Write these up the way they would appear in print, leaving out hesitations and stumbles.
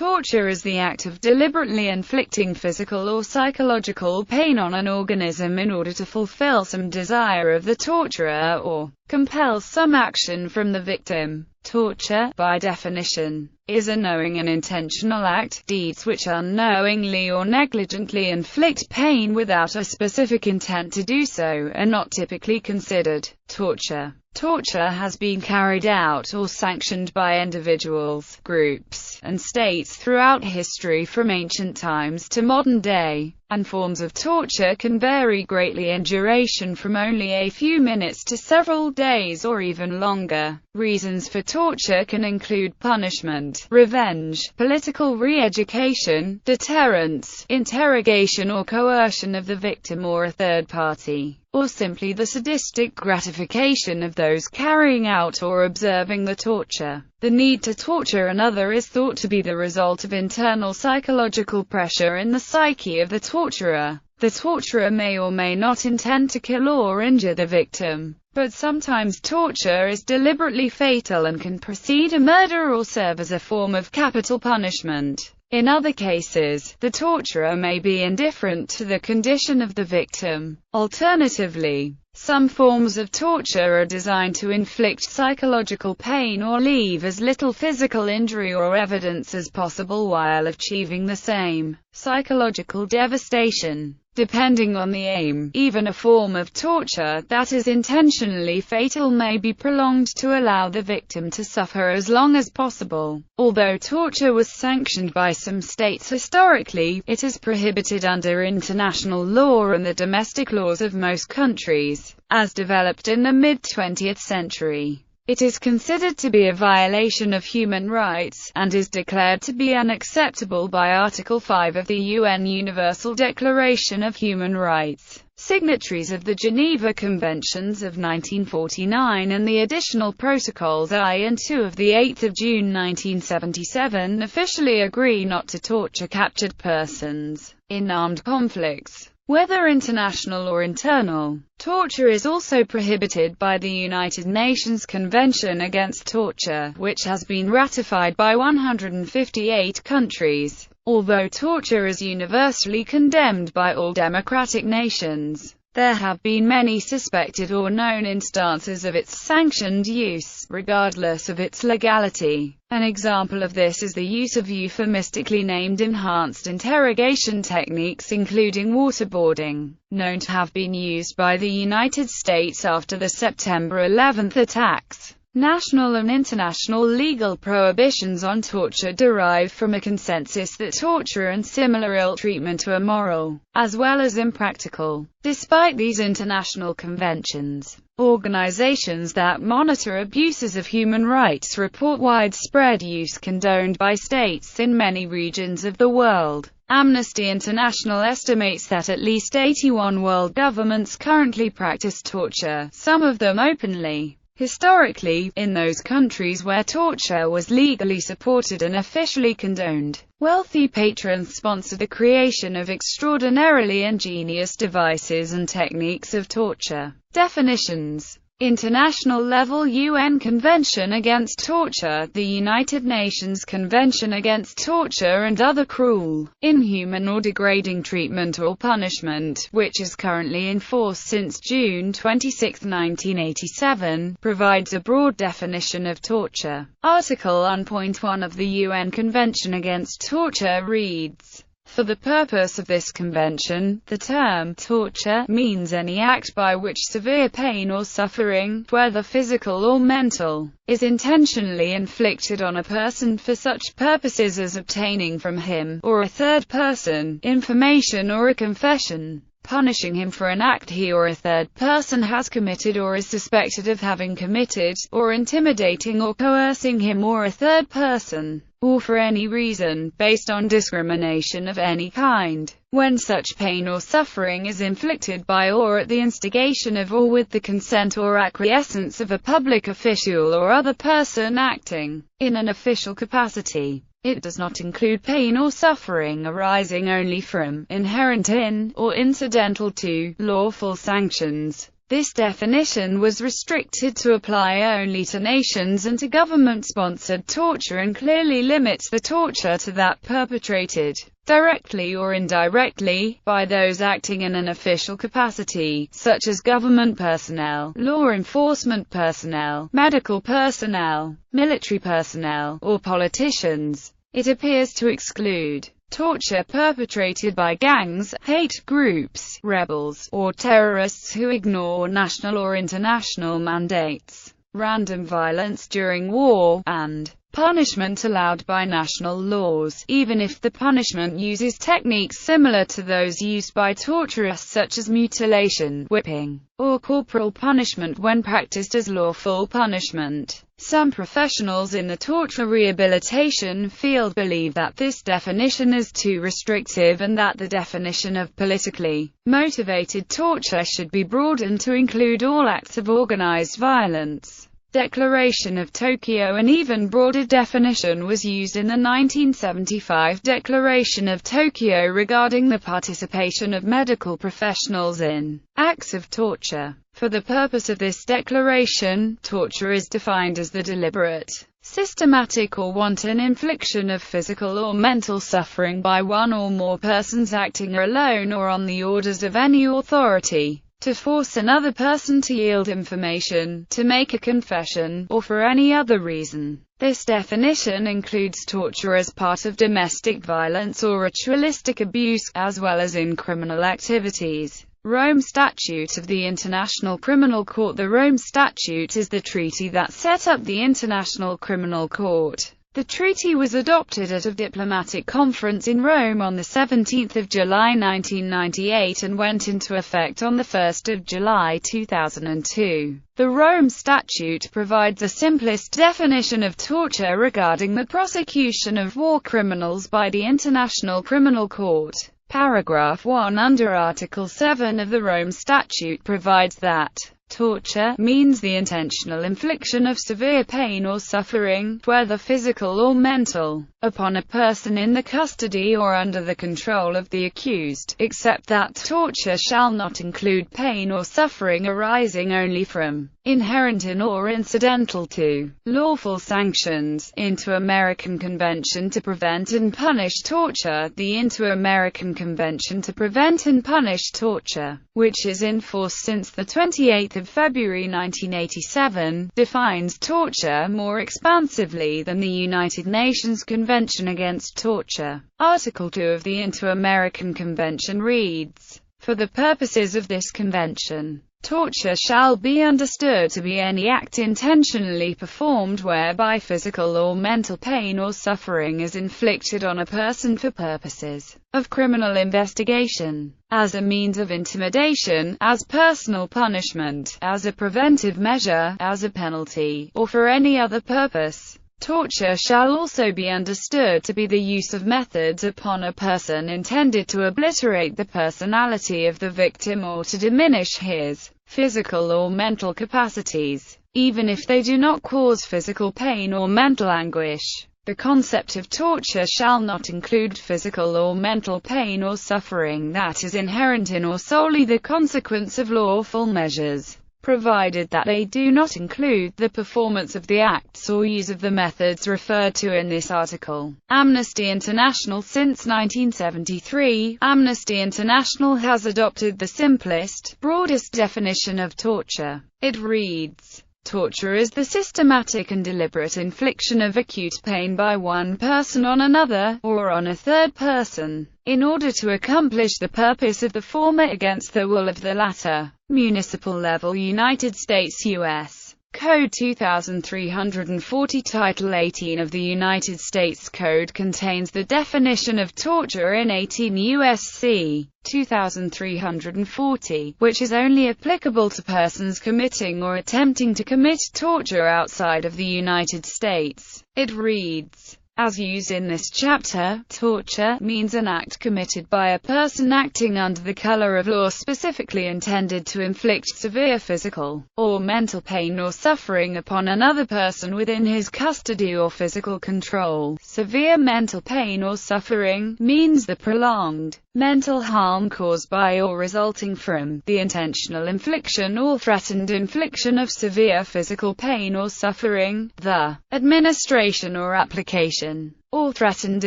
Torture is the act of deliberately inflicting physical or psychological pain on an organism in order to fulfill some desire of the torturer or compel some action from the victim. Torture, by definition, is a knowing and intentional act. Deeds which unknowingly or negligently inflict pain without a specific intent to do so are not typically considered torture. Torture has been carried out or sanctioned by individuals, groups, and states throughout history from ancient times to modern day, and forms of torture can vary greatly in duration from only a few minutes to several days or even longer. Reasons for torture can include punishment, revenge, political re-education, deterrence, interrogation or coercion of the victim or a third party, or simply the sadistic gratification of those carrying out or observing the torture. The need to torture another is thought to be the result of internal psychological pressure in the psyche of the torturer. The torturer may or may not intend to kill or injure the victim, but sometimes torture is deliberately fatal and can precede a murder or serve as a form of capital punishment. In other cases, the torturer may be indifferent to the condition of the victim. Alternatively, some forms of torture are designed to inflict psychological pain or leave as little physical injury or evidence as possible while achieving the same psychological devastation. Depending on the aim, even a form of torture that is intentionally fatal may be prolonged to allow the victim to suffer as long as possible. Although torture was sanctioned by some states historically, it is prohibited under international law and the domestic laws of most countries, as developed in the mid-20th century. It is considered to be a violation of human rights, and is declared to be unacceptable by Article 5 of the UN Universal Declaration of Human Rights. Signatories of the Geneva Conventions of 1949 and the additional protocols I and II of 8 June 1977 officially agree not to torture captured persons in armed conflicts, whether international or internal. Torture is also prohibited by the United Nations Convention Against Torture, which has been ratified by 158 countries. Although torture is universally condemned by all democratic nations, there have been many suspected or known instances of its sanctioned use, regardless of its legality. An example of this is the use of euphemistically named enhanced interrogation techniques including waterboarding, known to have been used by the United States after the September 11 attacks. National and international legal prohibitions on torture derive from a consensus that torture and similar ill treatment are immoral, as well as impractical. Despite these international conventions, organizations that monitor abuses of human rights report widespread use condoned by states in many regions of the world. Amnesty International estimates that at least 81 world governments currently practice torture, some of them openly. Historically, in those countries where torture was legally supported and officially condoned, wealthy patrons sponsor the creation of extraordinarily ingenious devices and techniques of torture. Definitions: International level UN Convention Against Torture, the United Nations Convention Against Torture and Other Cruel, Inhuman or Degrading Treatment or Punishment, which is currently in force since June 26, 1987, provides a broad definition of torture. Article 1.1 of the UN Convention Against Torture reads: For the purpose of this convention, the term torture means any act by which severe pain or suffering, whether physical or mental, is intentionally inflicted on a person for such purposes as obtaining from him, or a third person, information or a confession, punishing him for an act he or a third person has committed or is suspected of having committed, or intimidating or coercing him or a third person, or for any reason, based on discrimination of any kind, when such pain or suffering is inflicted by or at the instigation of or with the consent or acquiescence of a public official or other person acting in an official capacity. It does not include pain or suffering arising only from, inherent in, or incidental to, lawful sanctions. This definition was restricted to apply only to nations and to government-sponsored torture, and clearly limits the torture to that perpetrated, directly or indirectly, by those acting in an official capacity, such as government personnel, law enforcement personnel, medical personnel, military personnel, or politicians. It appears to exclude torture perpetrated by gangs, hate groups, rebels, or terrorists who ignore national or international mandates, random violence during war, and punishment allowed by national laws, even if the punishment uses techniques similar to those used by torturers such as mutilation, whipping, or corporal punishment when practiced as lawful punishment. Some professionals in the torture rehabilitation field believe that this definition is too restrictive and that the definition of politically motivated torture should be broadened to include all acts of organized violence. Declaration of Tokyo. An even broader definition was used in the 1975 Declaration of Tokyo regarding the participation of medical professionals in acts of torture. For the purpose of this declaration, torture is defined as the deliberate, systematic or wanton infliction of physical or mental suffering by one or more persons acting alone or on the orders of any authority, to force another person to yield information, to make a confession, or for any other reason. This definition includes torture as part of domestic violence or ritualistic abuse, as well as in criminal activities. Rome Statute of the International Criminal Court. The Rome Statute is the treaty that set up the International Criminal Court. The treaty was adopted at a diplomatic conference in Rome on 17 July 1998 and went into effect on 1 July 2002. The Rome Statute provides the simplest definition of torture regarding the prosecution of war criminals by the International Criminal Court. Paragraph 1 under Article 7 of the Rome Statute provides that torture means the intentional infliction of severe pain or suffering, whether physical or mental, upon a person in the custody or under the control of the accused, except that torture shall not include pain or suffering arising only from, inherent in or incidental to, lawful sanctions. Inter-American Convention to Prevent and Punish Torture. The Inter-American Convention to Prevent and Punish Torture, which is in force since the 28th of February 1987, defines torture more expansively than the United Nations Convention Against Torture. Article 2 of the Inter-American Convention reads, "For the purposes of this convention, torture shall be understood to be any act intentionally performed whereby physical or mental pain or suffering is inflicted on a person for purposes of criminal investigation, as a means of intimidation, as personal punishment, as a preventive measure, as a penalty, or for any other purpose. Torture shall also be understood to be the use of methods upon a person intended to obliterate the personality of the victim or to diminish his physical or mental capacities, even if they do not cause physical pain or mental anguish. The concept of torture shall not include physical or mental pain or suffering that is inherent in or solely the consequence of lawful measures, provided that they do not include the performance of the acts or use of the methods referred to in this article." Amnesty International. Since 1973, Amnesty International has adopted the simplest, broadest definition of torture. It reads, "Torture is the systematic and deliberate infliction of acute pain by one person on another, or on a third person, in order to accomplish the purpose of the former against the will of the latter." Municipal level. United States U.S. Code 2340. Title 18 of the United States Code contains the definition of torture in 18 U.S.C. 2340, which is only applicable to persons committing or attempting to commit torture outside of the United States. It reads, As used in this chapter, torture means an act committed by a person acting under the color of law specifically intended to inflict severe physical or mental pain or suffering upon another person within his custody or physical control. Severe mental pain or suffering means the prolonged mental harm caused by or resulting from the intentional infliction or threatened infliction of severe physical pain or suffering, the administration or application, or threatened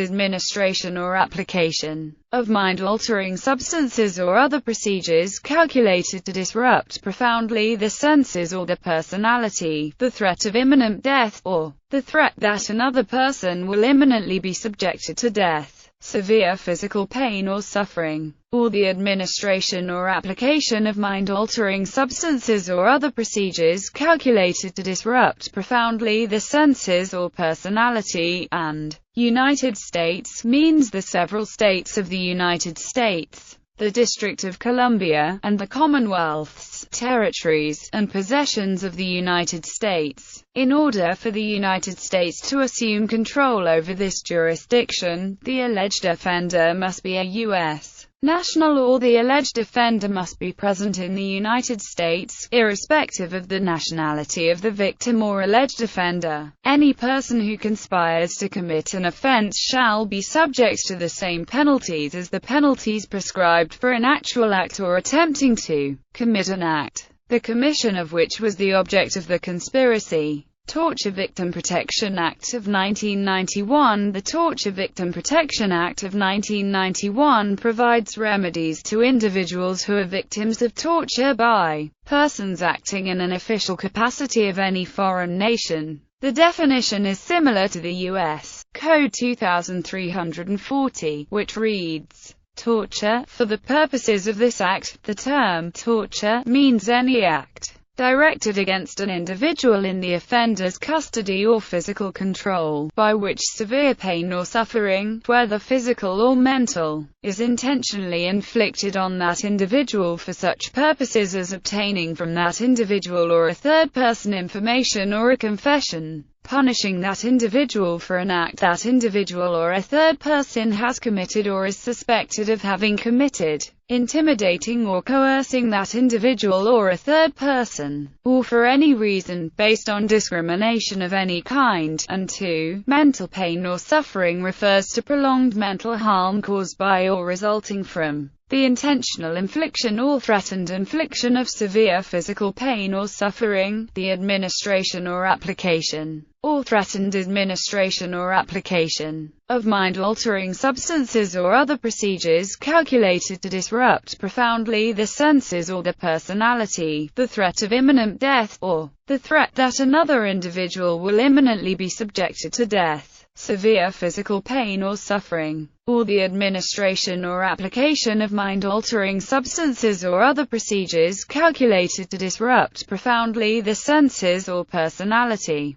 administration or application, of mind-altering substances or other procedures calculated to disrupt profoundly the senses or the personality, the threat of imminent death, or the threat that another person will imminently be subjected to death. Severe physical pain or suffering, or the administration or application of mind-altering substances or other procedures calculated to disrupt profoundly the senses or personality, and United States means the several states of the United States, the District of Columbia, and the Commonwealths, territories, and possessions of the United States. In order for the United States to assume control over this jurisdiction, the alleged offender must be a U.S. national or the alleged offender must be present in the United States, irrespective of the nationality of the victim or alleged offender. Any person who conspires to commit an offense shall be subject to the same penalties as the penalties prescribed for an actual act or attempting to commit an act, the commission of which was the object of the conspiracy. Torture Victim Protection Act of 1991. The Torture Victim Protection Act of 1991 provides remedies to individuals who are victims of torture by persons acting in an official capacity of any foreign nation. The definition is similar to the U.S. Code 2340, which reads, torture. For the purposes of this act, the term torture means any act directed against an individual in the offender's custody or physical control, by which severe pain or suffering, whether physical or mental, is intentionally inflicted on that individual for such purposes as obtaining from that individual or a third person information or a confession, punishing that individual for an act that individual or a third person has committed or is suspected of having committed, intimidating or coercing that individual or a third person, or for any reason, based on discrimination of any kind. And 2. Mental pain or suffering refers to prolonged mental harm caused by or resulting from the intentional infliction or threatened infliction of severe physical pain or suffering, the administration or application, or threatened administration or application, of mind-altering substances or other procedures calculated to disrupt profoundly the senses or the personality, the threat of imminent death, or the threat that another individual will imminently be subjected to death. Severe physical pain or suffering, or the administration or application of mind-altering substances or other procedures calculated to disrupt profoundly the senses or personality,